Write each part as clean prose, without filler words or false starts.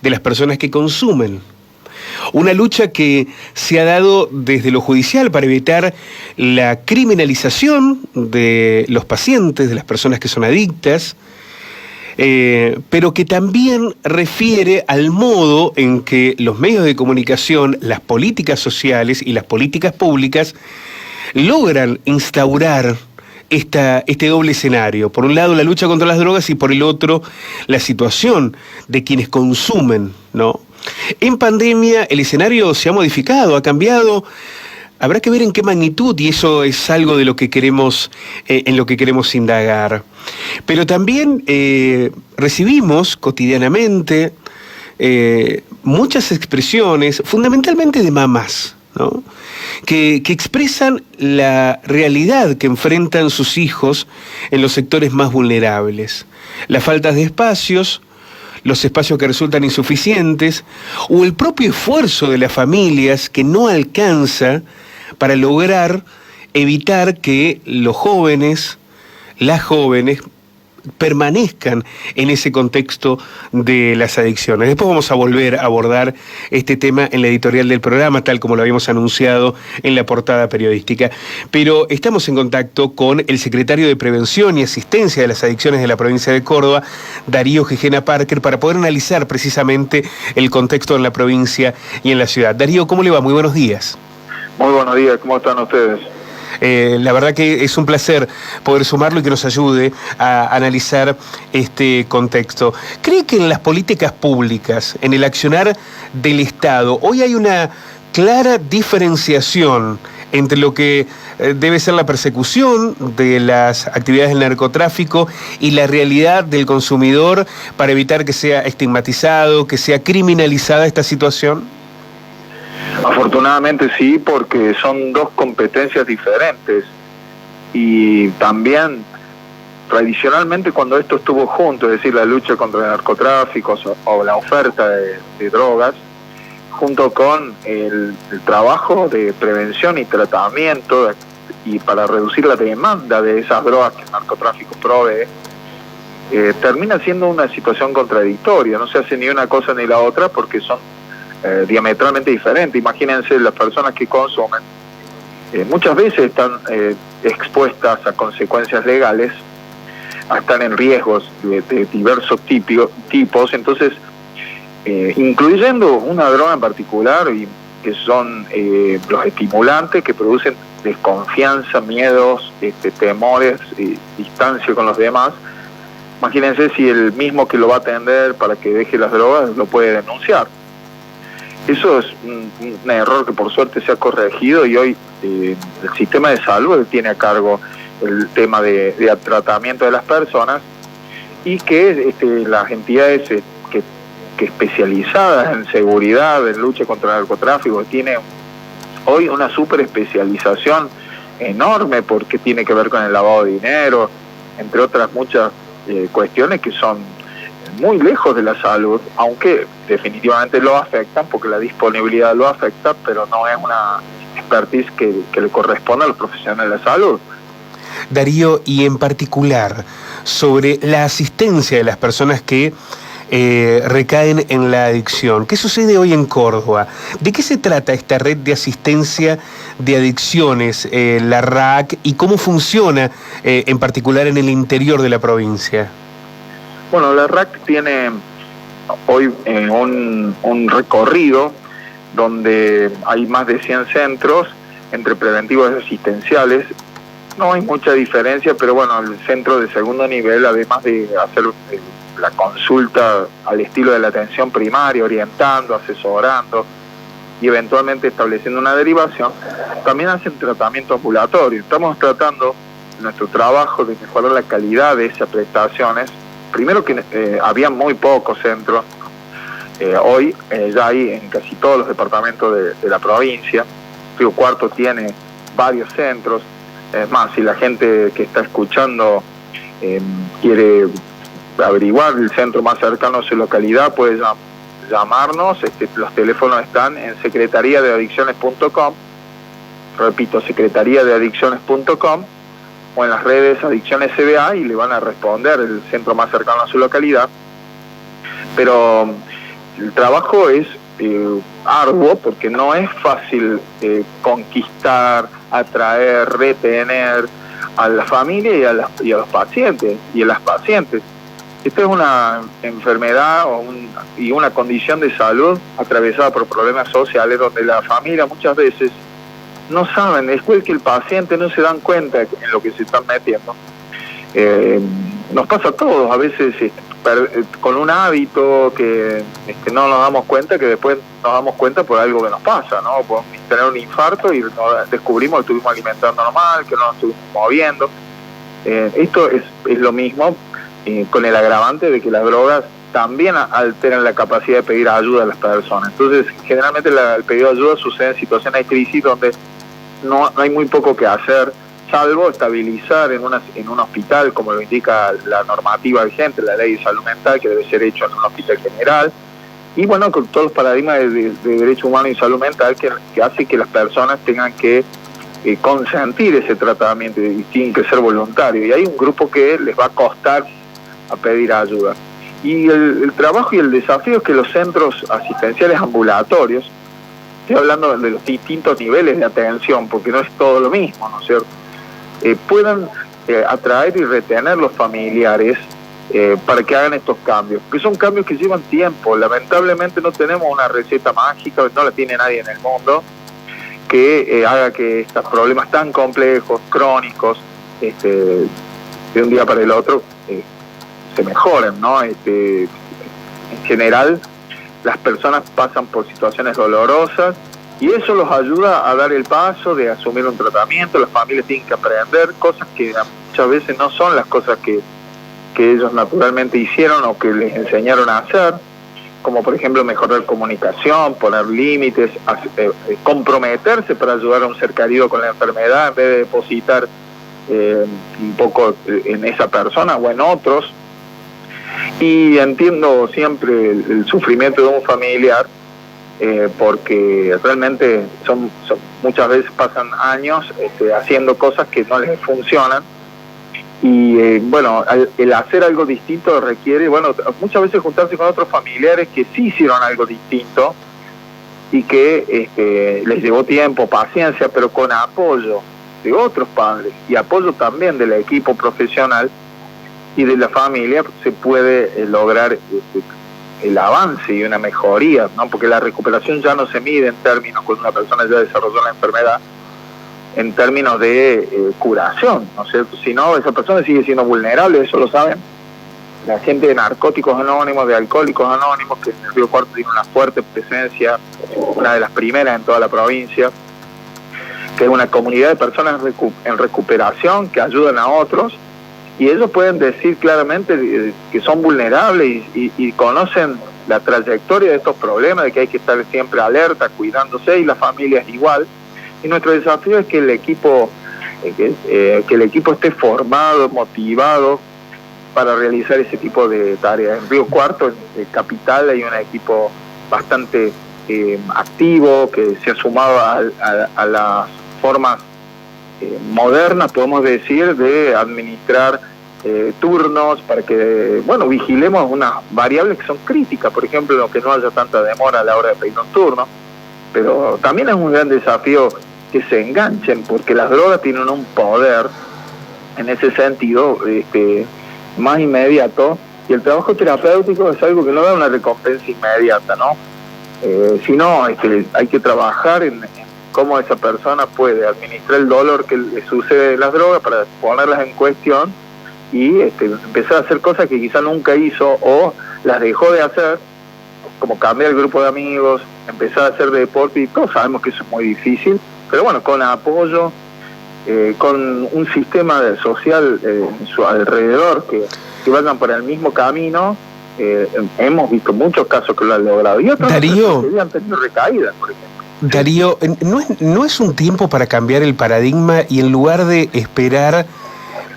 de las personas que consumen. Una lucha que se ha dado desde lo judicial para evitar la criminalización de los pacientes, de las personas que son adictas, pero que también refiere al modo en que los medios de comunicación, las políticas sociales y las políticas públicas logran instaurar este doble escenario. Por un lado, la lucha contra las drogas y por el otro, la situación de quienes consumen, ¿no? En pandemia, el escenario se ha modificado, ha cambiado. Habrá que ver en qué magnitud, y eso es algo de lo que queremos, en lo que queremos indagar. Pero también recibimos cotidianamente muchas expresiones, fundamentalmente de mamás, ¿no? que expresan la realidad que enfrentan sus hijos en los sectores más vulnerables. La falta de espacios, los espacios que resultan insuficientes, o el propio esfuerzo de las familias que no alcanza para lograr evitar que los jóvenes, las jóvenes, permanezcan en ese contexto de las adicciones. Después vamos a volver a abordar este tema en la editorial del programa, tal como lo habíamos anunciado en la portada periodística. Pero estamos en contacto con el secretario de Prevención y Asistencia de las Adicciones de la provincia de Córdoba, Darío Gijena Parker, para poder analizar precisamente el contexto en la provincia y en la ciudad. Darío, ¿cómo le va? Muy buenos días. Muy buenos días, ¿cómo están ustedes? La verdad que es un placer poder sumarlo y que nos ayude a analizar este contexto. ¿Cree que en las políticas públicas, en el accionar del Estado, hoy hay una clara diferenciación entre lo que debe ser la persecución de las actividades del narcotráfico y la realidad del consumidor para evitar que sea estigmatizado, que sea criminalizada esta situación? Afortunadamente sí, porque son dos competencias diferentes y también tradicionalmente cuando esto estuvo junto, es decir, la lucha contra el narcotráfico o la oferta de drogas, junto con el trabajo de prevención y tratamiento y para reducir la demanda de esas drogas que el narcotráfico provee, termina siendo una situación contradictoria, no se hace ni una cosa ni la otra porque son diametralmente diferente. Imagínense, las personas que consumen muchas veces están expuestas a consecuencias legales, están en riesgos de diversos tipos, entonces incluyendo una droga en particular, y que son los estimulantes que producen desconfianza, miedos, temores, distancia con los demás. Imagínense si el mismo que lo va a atender para que deje las drogas lo puede denunciar. Eso es un error que por suerte se ha corregido y hoy el sistema de salud tiene a cargo el tema de tratamiento de las personas y que las entidades que especializadas en seguridad, en lucha contra el narcotráfico, tienen hoy una super especialización enorme porque tiene que ver con el lavado de dinero, entre otras muchas cuestiones que son muy lejos de la salud, aunque definitivamente lo afectan porque la disponibilidad lo afecta, pero no es una expertise que le corresponde a los profesionales de la salud. Darío, y en particular sobre la asistencia de las personas que recaen en la adicción. ¿Qué sucede hoy en Córdoba? ¿De qué se trata esta red de asistencia de adicciones, la RAC, y cómo funciona en particular en el interior de la provincia? Bueno, la RAC tiene hoy un recorrido donde hay más de 100 centros entre preventivos y asistenciales. No hay mucha diferencia, pero bueno, el centro de segundo nivel, además de hacer la consulta al estilo de la atención primaria, orientando, asesorando y eventualmente estableciendo una derivación, también hacen tratamiento ambulatorio. Estamos tratando en nuestro trabajo de mejorar la calidad de esas prestaciones. Primero que había muy pocos centros, hoy ya hay en casi todos los departamentos de la provincia. Río Cuarto tiene varios centros. Es más, si la gente que está escuchando quiere averiguar el centro más cercano a su localidad, puede llamarnos. Los teléfonos están en secretariadeadicciones.com, repito, secretariadeadicciones.com, o en las redes Adicciones CBA, y le van a responder el centro más cercano a su localidad. Pero el trabajo es arduo porque no es fácil conquistar, atraer, retener a la familia y a los pacientes y a las pacientes. Esta es una enfermedad y una condición de salud atravesada por problemas sociales donde la familia muchas veces no saben, después que el paciente no se dan cuenta en lo que se están metiendo. Nos pasa a todos, a veces con un hábito que no nos damos cuenta, que después nos damos cuenta por algo que nos pasa, ¿no? Podemos tener un infarto y descubrimos que estuvimos alimentando mal, que no nos estuvimos moviendo. Esto es lo mismo con el agravante de que las drogas también alteran la capacidad de pedir ayuda a las personas. Entonces, generalmente el pedido de ayuda sucede en situaciones de crisis donde no hay muy poco que hacer, salvo estabilizar en un hospital, como lo indica la normativa vigente, la ley de salud mental, que debe ser hecho en un hospital general, y bueno, con todos los paradigmas de derecho humano y salud mental que hace que las personas tengan que consentir ese tratamiento y tienen que ser voluntarios, y hay un grupo que les va a costar a pedir ayuda. Y el trabajo y el desafío es que los centros asistenciales ambulatorios, estoy hablando de los distintos niveles de atención, porque no es todo lo mismo, ¿no es cierto?, puedan atraer y retener los familiares para que hagan estos cambios, que son cambios que llevan tiempo. Lamentablemente no tenemos una receta mágica, no la tiene nadie en el mundo, que haga que estos problemas tan complejos, crónicos, de un día para el otro se mejoren, ¿no? En general, las personas pasan por situaciones dolorosas y eso los ayuda a dar el paso de asumir un tratamiento. Las familias tienen que aprender cosas que muchas veces no son las cosas que ellos naturalmente hicieron o que les enseñaron a hacer, como por ejemplo mejorar comunicación, poner límites, comprometerse para ayudar a un ser querido con la enfermedad en vez de depositar un poco en esa persona o en otros. Y entiendo siempre el sufrimiento de un familiar, porque realmente son muchas veces pasan años haciendo cosas que no les funcionan, y bueno, el hacer algo distinto requiere, bueno, muchas veces juntarse con otros familiares que sí hicieron algo distinto y que les llevó tiempo, paciencia, pero con apoyo de otros padres y apoyo también del equipo profesional y de la familia, se puede lograr el avance y una mejoría, ¿no? Porque la recuperación ya no se mide en términos cuando una persona ya desarrolló la enfermedad, en términos de curación, ¿no es cierto? Si no, esa persona sigue siendo vulnerable, eso lo saben la gente de Narcóticos Anónimos, de Alcohólicos Anónimos, que en el Río Cuarto tiene una fuerte presencia, una de las primeras en toda la provincia, que es una comunidad de personas en recuperación que ayudan a otros, y ellos pueden decir claramente que son vulnerables y conocen la trayectoria de estos problemas, de que hay que estar siempre alerta, cuidándose, y la familia es igual. Y nuestro desafío es que el equipo esté formado, motivado para realizar ese tipo de tareas. En Río Cuarto, en Capital, hay un equipo bastante activo que se ha sumado a las formas modernas, podemos decir, de administrar turnos para que, bueno, vigilemos unas variables que son críticas, por ejemplo, que no haya tanta demora a la hora de pedir un turno, pero también es un gran desafío que se enganchen, porque las drogas tienen un poder en ese sentido más inmediato, y el trabajo terapéutico es algo que no da una recompensa inmediata, ¿no? Sino hay que trabajar en cómo esa persona puede administrar el dolor que le sucede de las drogas para ponerlas en cuestión y empezar a hacer cosas que quizá nunca hizo o las dejó de hacer, como cambiar el grupo de amigos, empezar a hacer deporte, y todos sabemos que eso es muy difícil, pero bueno, con apoyo, con un sistema social en su alrededor que vayan por el mismo camino. Hemos visto muchos casos que lo han logrado, y otros Darío, que han tenido recaídas, por ejemplo. Darío, ¿no es un tiempo para cambiar el paradigma y en lugar de esperar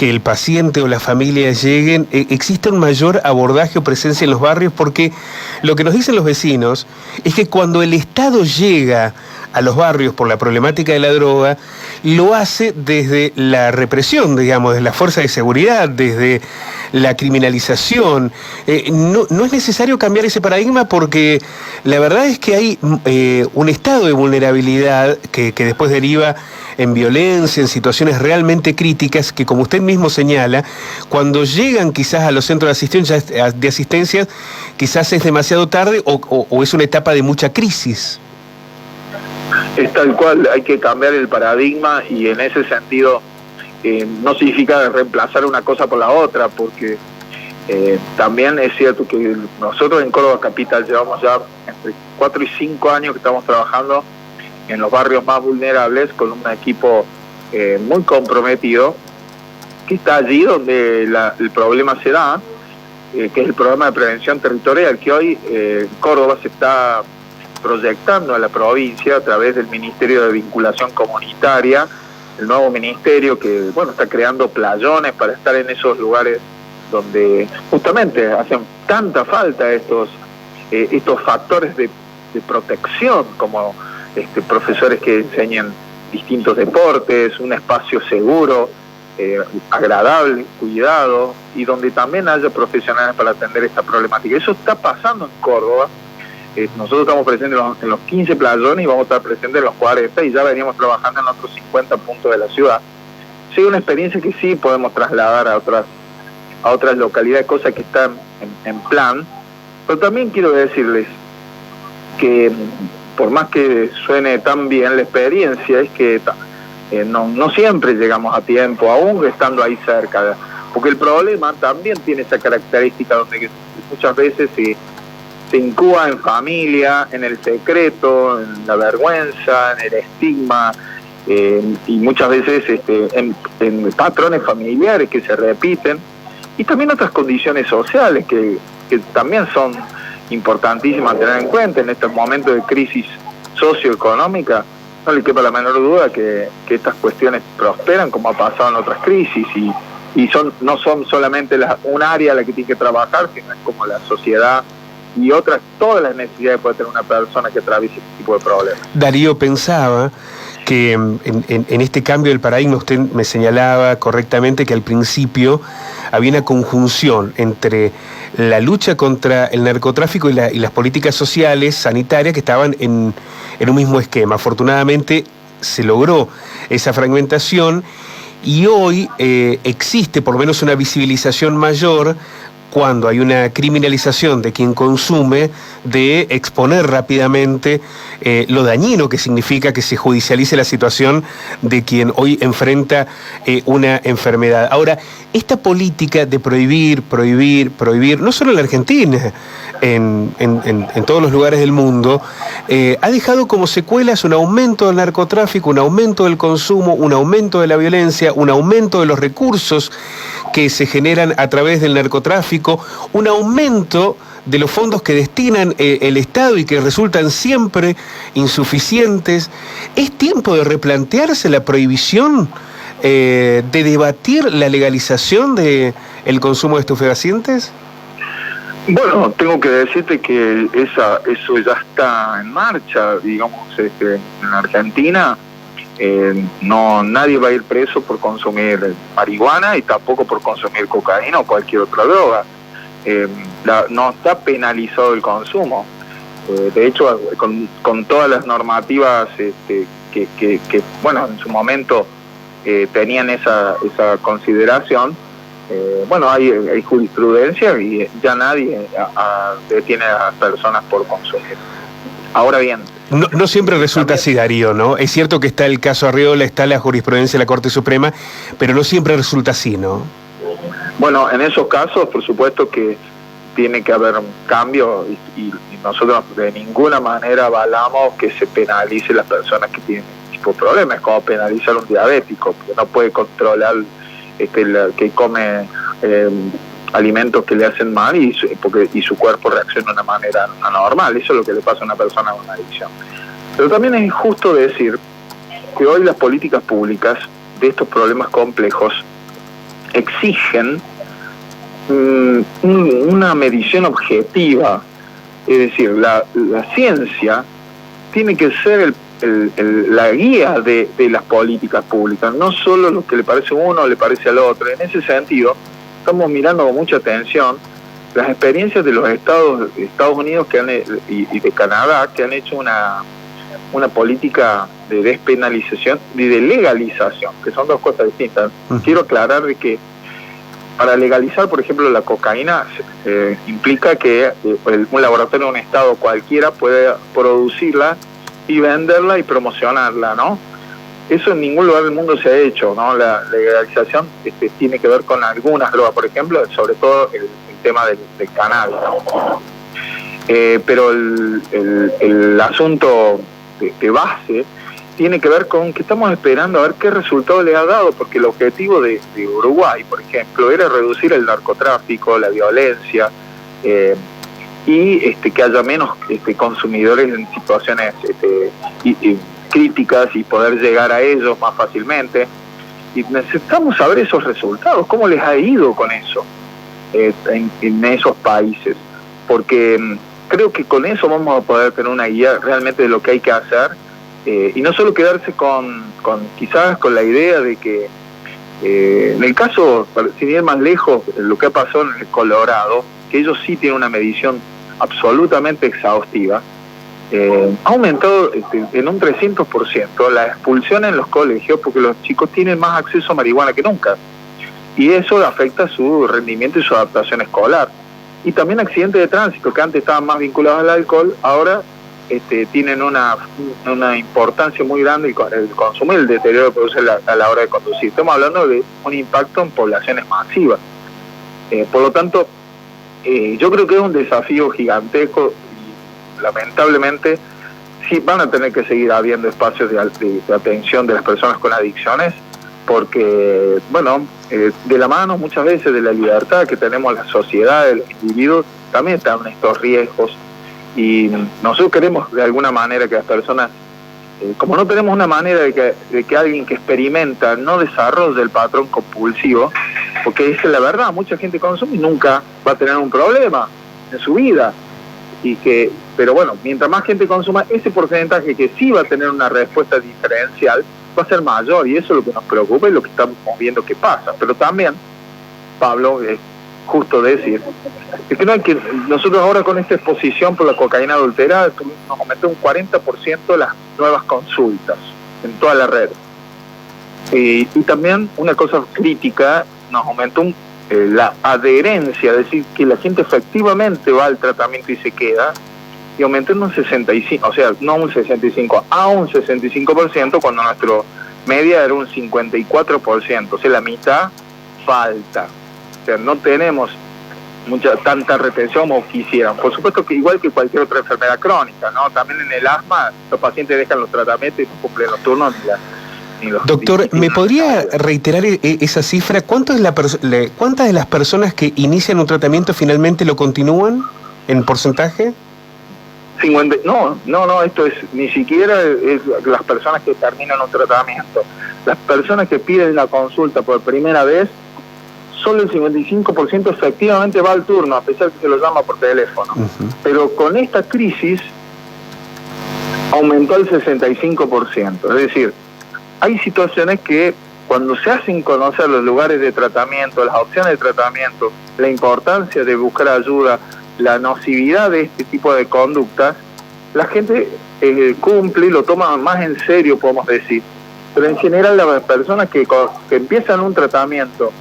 que el paciente o la familia lleguen, existe un mayor abordaje o presencia en los barrios, porque lo que nos dicen los vecinos es que cuando el Estado llega a los barrios por la problemática de la droga, lo hace desde la represión, digamos, desde la fuerza de seguridad, desde la criminalización. No es necesario cambiar ese paradigma, porque la verdad es que hay un estado de vulnerabilidad que después deriva en violencia, en situaciones realmente críticas, que, como usted mismo señala, cuando llegan quizás a los centros de asistencia quizás es demasiado tarde o es una etapa de mucha crisis. Es tal cual, hay que cambiar el paradigma, y en ese sentido no significa reemplazar una cosa por la otra, porque también es cierto que nosotros en Córdoba Capital llevamos ya entre 4 y 5 años que estamos trabajando en los barrios más vulnerables con un equipo muy comprometido, que está allí donde el problema se da, que es el programa de prevención territorial, que hoy Córdoba se está proyectando a la provincia a través del Ministerio de Vinculación Comunitaria, el nuevo ministerio que, bueno, está creando playones para estar en esos lugares donde justamente hacen tanta falta estos factores de protección, como profesores que enseñen distintos deportes, un espacio seguro, agradable, cuidado, y donde también haya profesionales para atender esta problemática. Eso está pasando en Córdoba. Nosotros estamos presentes en los 15 playones y vamos a estar presentes en los 40, y ya veníamos trabajando en otros 50 puntos de la ciudad. Sí, una experiencia que sí podemos trasladar a otras localidades, cosas que están en plan, pero también quiero decirles que, por más que suene tan bien, la experiencia es que no siempre llegamos a tiempo, aún estando ahí cerca, porque el problema también tiene esa característica donde muchas veces se incuba en familia, en el secreto, en la vergüenza, en el estigma, y muchas veces en patrones familiares que se repiten, y también otras condiciones sociales que también son importantísimas a tener en cuenta en estos momentos de crisis socioeconómica. No le quepa la menor duda que estas cuestiones prosperan, como ha pasado en otras crisis, y no son solamente un área a la que tiene que trabajar, sino es como la sociedad y todas las necesidades que puede tener una persona que atraviese este tipo de problemas. Darío, pensaba que en este cambio del paradigma, usted me señalaba correctamente que al principio había una conjunción entre la lucha contra el narcotráfico y las políticas sociales, sanitarias, que estaban en un mismo esquema. Afortunadamente se logró esa fragmentación, y hoy existe por lo menos una visibilización mayor cuando hay una criminalización de quien consume, de exponer rápidamente lo dañino que significa que se judicialice la situación de quien hoy enfrenta una enfermedad. Ahora, esta política de prohibir, no solo en la Argentina, en todos los lugares del mundo, ha dejado como secuelas un aumento del narcotráfico, un aumento del consumo, un aumento de la violencia, un aumento de los recursos que se generan a través del narcotráfico, un aumento de los fondos que destinan el Estado y que resultan siempre insuficientes. ¿Es tiempo de replantearse la prohibición, de debatir la legalización del consumo de estupefacientes? Bueno, tengo que decirte que eso ya está en marcha, digamos, en Argentina. Nadie va a ir preso por consumir marihuana y tampoco por consumir cocaína o cualquier otra droga. No está penalizado el consumo. De hecho, con todas las normativas que bueno, en su momento tenían esa consideración, bueno, hay jurisprudencia y ya nadie detiene a las personas por consumir. Ahora bien, no siempre resulta así, Darío, ¿no? Es cierto que está el caso Arriola, está la jurisprudencia de la Corte Suprema, pero no siempre resulta así, ¿no? Bueno, en esos casos, por supuesto que tiene que haber un cambio, y nosotros de ninguna manera avalamos que se penalice las personas que tienen este tipo de problemas. Es como penalizar a un diabético, que no puede controlar que come alimentos que le hacen mal y su cuerpo reacciona de una manera anormal. Eso es lo que le pasa a una persona con una adicción. Pero también es injusto decir que hoy las políticas públicas de estos problemas complejos exigen una medición objetiva. Es decir, la ciencia tiene que ser la guía de las políticas públicas, no solo lo que le parece a uno o le parece al otro. En ese sentido, estamos mirando con mucha atención las experiencias de los Estados Unidos y de Canadá, que han hecho una política de despenalización y de legalización, que son dos cosas distintas. Quiero aclarar de que para legalizar, por ejemplo, la cocaína, implica que un laboratorio de un estado cualquiera puede producirla y venderla y promocionarla, ¿no? Eso en ningún lugar del mundo se ha hecho, ¿no? La legalización tiene que ver con algunas drogas, por ejemplo, sobre todo el tema del cannabis, ¿no? Pero el asunto de base tiene que ver con que estamos esperando a ver qué resultado le ha dado, porque el objetivo de Uruguay, por ejemplo, era reducir el narcotráfico, la violencia, y que haya menos consumidores en situaciones críticas y poder llegar a ellos más fácilmente. Y necesitamos saber esos resultados, cómo les ha ido con eso en esos países, porque creo que con eso vamos a poder tener una guía realmente de lo que hay que hacer, y no solo quedarse quizás con la idea de que en el caso, sin ir más lejos, lo que ha pasado en el Colorado, que ellos sí tienen una medición absolutamente exhaustiva, ha aumentado en un 300% la expulsión en los colegios, porque los chicos tienen más acceso a marihuana que nunca, y eso afecta su rendimiento y su adaptación escolar. Y también accidentes de tránsito, que antes estaban más vinculados al alcohol, ahora tienen una importancia muy grande el consumo y el deterioro que produce a la hora de conducir. Estamos hablando de un impacto en poblaciones masivas. Por lo tanto, yo creo que es un desafío gigantesco y lamentablemente sí van a tener que seguir habiendo espacios de atención de las personas con adicciones, porque, bueno, de la mano muchas veces de la libertad que tenemos la sociedad, los individuos, también están estos riesgos. Y nosotros queremos de alguna manera que las personas, como no tenemos una manera de que alguien que experimenta no desarrolle el patrón compulsivo, porque esa es la verdad, mucha gente consume y nunca va a tener un problema en su vida, pero bueno, mientras más gente consuma, ese porcentaje que sí va a tener una respuesta diferencial va a ser mayor, y eso es lo que nos preocupa y lo que estamos viendo que pasa. Pero también, Pablo, es justo decir que no hay que, nosotros ahora con esta exposición por la cocaína adulterada nos aumentó un 40% las nuevas consultas en toda la red, y también una cosa crítica, nos aumentó la adherencia, es decir, que la gente efectivamente va al tratamiento y se queda, y aumentó en un 65%, o sea, no un 65%, a un 65%, cuando nuestro media era un 54%, o sea, la mitad falta. O sea, no tenemos tanta retención como quisieran. Por supuesto que igual que cualquier otra enfermedad crónica, ¿no? También en el asma los pacientes dejan los tratamientos y no cumplen los turnos ni los... Doctor, ¿me podría reiterar esa cifra? ¿Cuántas de las personas que inician un tratamiento finalmente lo continúan en porcentaje? 50, no, esto es ni siquiera es las personas que terminan un tratamiento. Las personas que piden la consulta por primera vez, solo el 55% efectivamente va al turno, a pesar que se lo llama por teléfono. Pero con esta crisis aumentó el 65%. Es decir, hay situaciones que cuando se hacen conocer los lugares de tratamiento, las opciones de tratamiento, la importancia de buscar ayuda, la nocividad de este tipo de conductas, la gente cumple y lo toma más en serio, podemos decir. Pero en general las personas que empiezan un tratamiento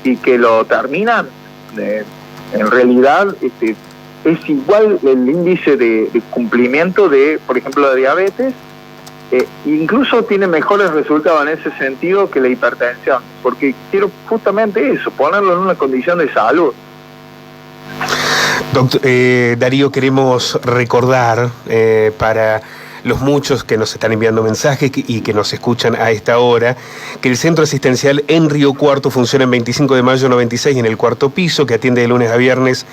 y que lo terminan, en realidad es igual el índice de cumplimiento de, por ejemplo, la diabetes, incluso tiene mejores resultados en ese sentido que la hipertensión, porque quiero justamente eso, ponerlo en una condición de salud. Doctor Darío, queremos recordar para los muchos que nos están enviando mensajes y que nos escuchan a esta hora, que el centro asistencial en Río Cuarto funciona en 25 de mayo 96 en el 4º piso, que atiende de lunes a viernes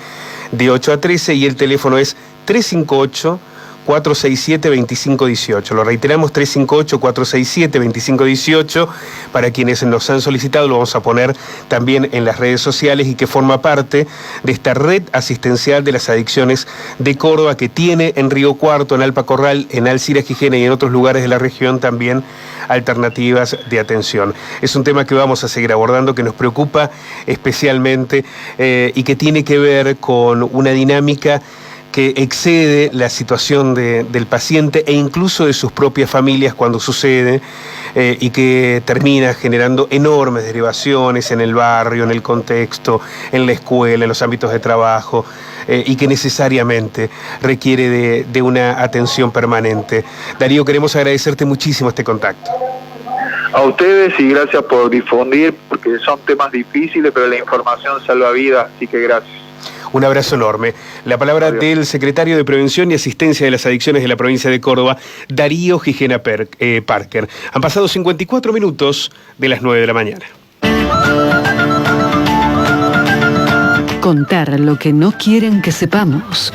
de 8 a 13, y el teléfono es 358 358-467-2518. Lo reiteramos, 358-467-2518. Para quienes nos han solicitado, lo vamos a poner también en las redes sociales, y que forma parte de esta red asistencial de las adicciones de Córdoba, que tiene en Río Cuarto, en Alpa Corral, en Alcira Quijena y en otros lugares de la región también alternativas de atención. Es un tema que vamos a seguir abordando, que nos preocupa especialmente y que tiene que ver con una dinámica que excede la situación del paciente e incluso de sus propias familias cuando sucede, y que termina generando enormes derivaciones en el barrio, en el contexto, en la escuela, en los ámbitos de trabajo, y que necesariamente requiere de una atención permanente. Darío, queremos agradecerte muchísimo este contacto. A ustedes, y gracias por difundir, porque son temas difíciles, pero la información salva vidas, así que gracias. Un abrazo enorme. La palabra del secretario de Prevención y Asistencia de las Adicciones de la provincia de Córdoba, Darío Gijena Parker. Han pasado 54 minutos de las 9 de la mañana. Contar lo que no quieren que sepamos.